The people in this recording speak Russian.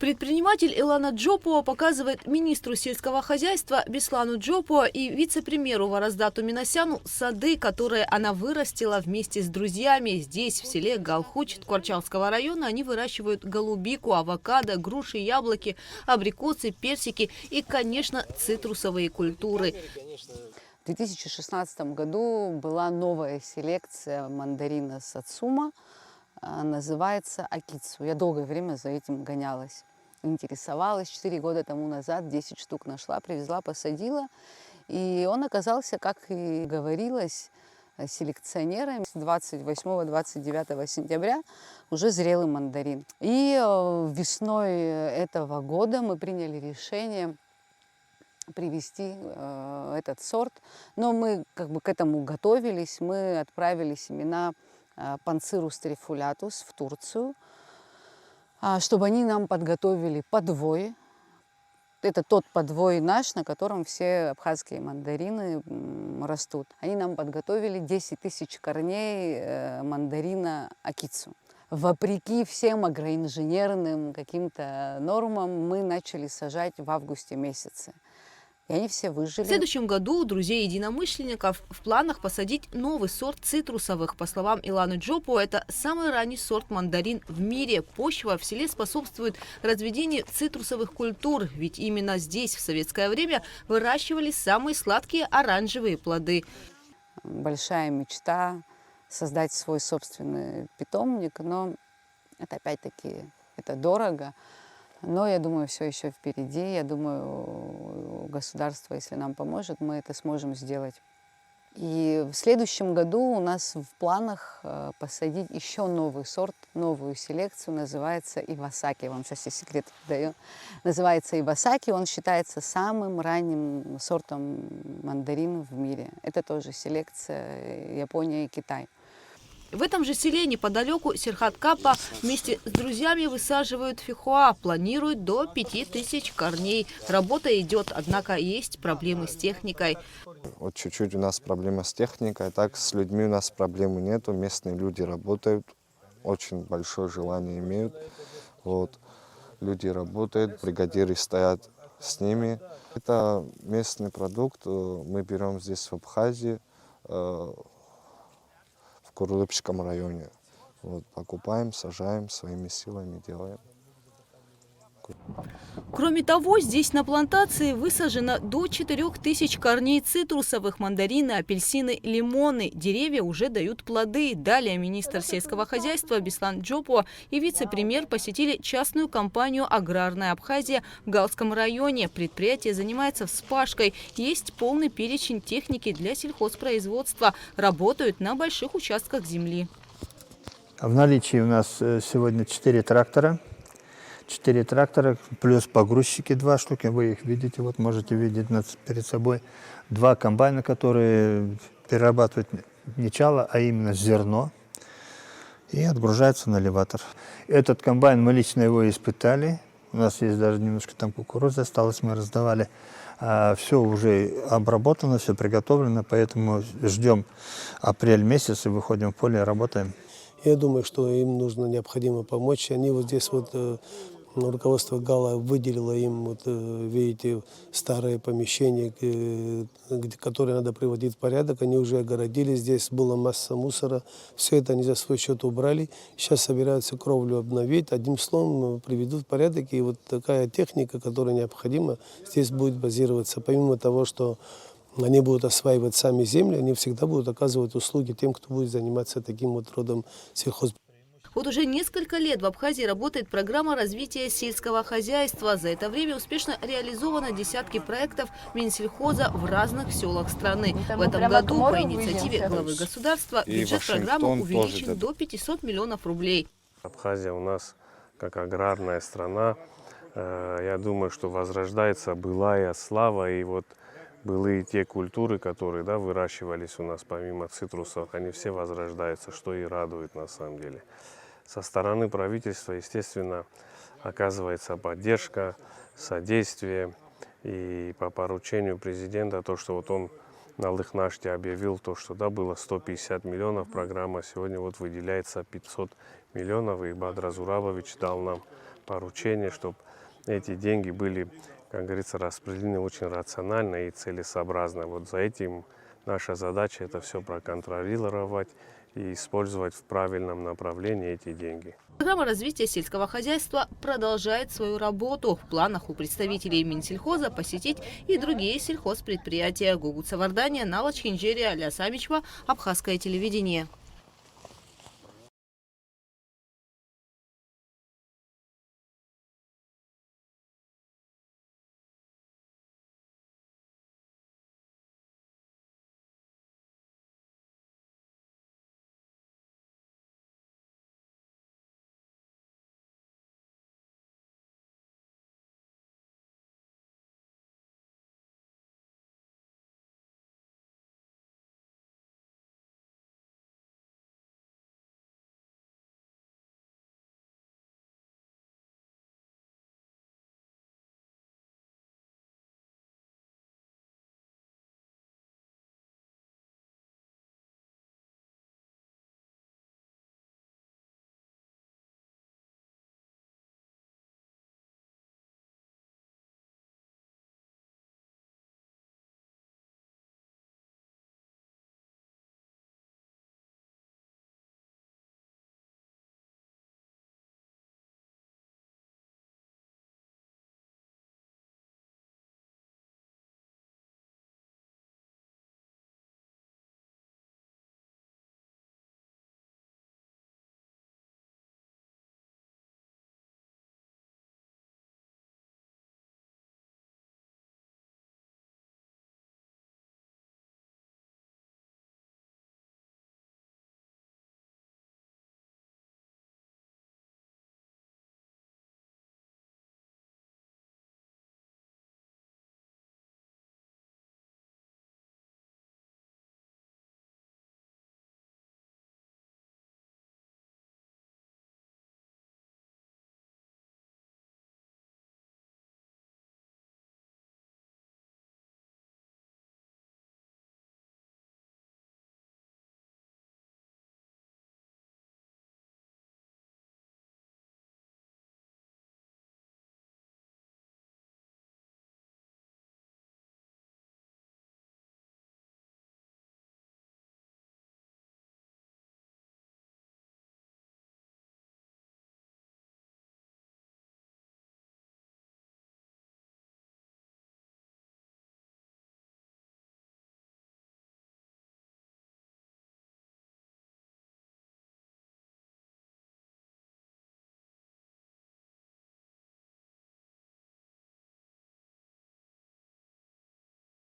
Предприниматель Илана Джопуа показывает министру сельского хозяйства Беслану Джопуа и вице-премьеру Вараздату Минасяну сады, которые она вырастила вместе с друзьями. Здесь, в селе Галхуч Ткварчалского района, они выращивают голубику, авокадо, груши, яблоки, абрикосы, персики и, конечно, цитрусовые культуры. В 2016 году была новая селекция мандарина Сацума, называется Акицу. Я долгое время за этим гонялась, интересовалась. 4 года тому назад 10 штук нашла, привезла, посадила. И он оказался, как и говорилось, селекционерами. 28-29 сентября уже зрелый мандарин. И весной этого года мы приняли решение привезти этот сорт. Но мы к этому готовились. Мы отправили семена Панцирус трифулятус в Турцию, чтобы они нам подготовили подвой. Это тот подвой наш, на котором все абхазские мандарины растут. Они нам подготовили 10 тысяч корней мандарина Акицу. Вопреки всем агроинженерным каким-то нормам мы начали сажать в августе месяце. И они все выжили. В следующем году у друзей-единомышленников в планах посадить новый сорт цитрусовых. По словам Иланы Джопуа, это самый ранний сорт мандарин в мире. Почва в селе способствует разведению цитрусовых культур, ведь именно здесь в советское время выращивались самые сладкие оранжевые плоды. Большая мечта создать свой собственный питомник, но это опять-таки это дорого. Но я думаю, все еще впереди. Я думаю, государство, если нам поможет, мы это сможем сделать. И в следующем году у нас в планах посадить еще новый сорт, новую селекцию. Называется Ивасаки. Я вам сейчас все секреты даю. Называется Ивасаки. Он считается самым ранним сортом мандаринов в мире. Это тоже селекция Япония и Китай. В этом же селе неподалеку Серхат-Капа вместе с друзьями высаживают фихуа. Планируют до 5000 корней. Работа идет, однако есть проблемы с техникой. Вот чуть-чуть у нас проблема с техникой, так с людьми у нас проблемы нету. Местные люди работают, очень большое желание имеют. Вот. Люди работают, бригадиры стоят с ними. Это местный продукт, мы берем здесь в Абхазии. В Курулыпском районе. Вот, покупаем, сажаем, своими силами делаем. Кроме того, здесь на плантации высажено до 4000 корней цитрусовых: мандарины, апельсины, лимоны. Деревья уже дают плоды. Далее министр сельского хозяйства Беслан Джопуа и вице-премьер посетили частную компанию «Аграрная Абхазия» в Галском районе. Предприятие занимается вспашкой. Есть полный перечень техники для сельхозпроизводства. Работают на больших участках земли. В наличии у нас сегодня 4 трактора. 4 трактора, плюс погрузчики 2 штуки. Вы их видите, вот можете видеть перед собой. 2 комбайна, которые перерабатывают не чало, а именно зерно. И отгружаются на элеватор. Этот комбайн, мы лично его испытали. У нас есть даже немножко там кукурузы осталось, мы раздавали. Все уже обработано, все приготовлено, поэтому ждем апрель месяц и выходим в поле и работаем. Я думаю, что им необходимо помочь. Они вот здесь руководство ГАЛа выделило им, видите, старые помещения, которые надо приводить в порядок. Они уже огородили, здесь была масса мусора. Все это они за свой счет убрали. Сейчас собираются кровлю обновить. Одним словом, приведут в порядок. И вот такая техника, которая необходима, здесь будет базироваться. Помимо того, что они будут осваивать сами земли, они всегда будут оказывать услуги тем, кто будет заниматься таким вот родом сельхозпроизводства. Вот уже несколько лет в Абхазии работает программа развития сельского хозяйства. За это время успешно реализовано десятки проектов Минсельхоза в разных селах страны. В этом году по инициативе главы государства бюджет программы увеличен до 500 миллионов рублей. Абхазия у нас как аграрная страна. Я думаю, что возрождается былая слава и вот былые те культуры, которые выращивались у нас помимо цитрусов, они все возрождаются, что и радует на самом деле. Со стороны правительства, естественно, оказывается поддержка, содействие. И по поручению президента, то, что вот он на Лыхнаште объявил, то, что было 150 миллионов, программа сегодня выделяется 500 миллионов. И Бадра Зурабович дал нам поручения, чтобы эти деньги были, как говорится, распределены очень рационально и целесообразно. Вот за этим наша задача это все проконтролировать и использовать в правильном направлении эти деньги. Программа развития сельского хозяйства продолжает свою работу. В планах у представителей Минсельхоза посетить и другие сельхозпредприятия. Гугуца Вардания, Наволочь, Инжерия, Лясамичва, Абхазское телевидение.